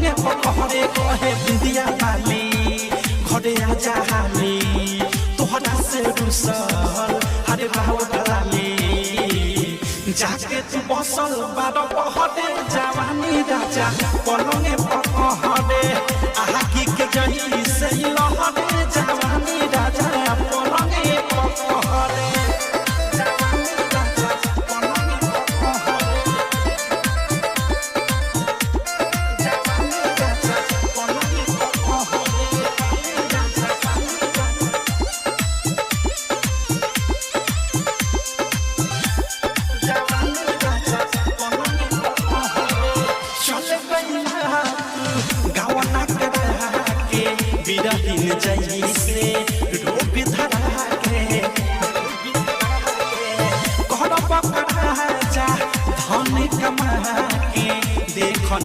पलंगे पकड़े कहे बिंदिया वाली घरे आजा हाली तोहरा से रुसल हरे बाहु ढलाली जाके तू बसल बारो पहरे जवानी राजा पलंगे पकड़े आहा की के जही से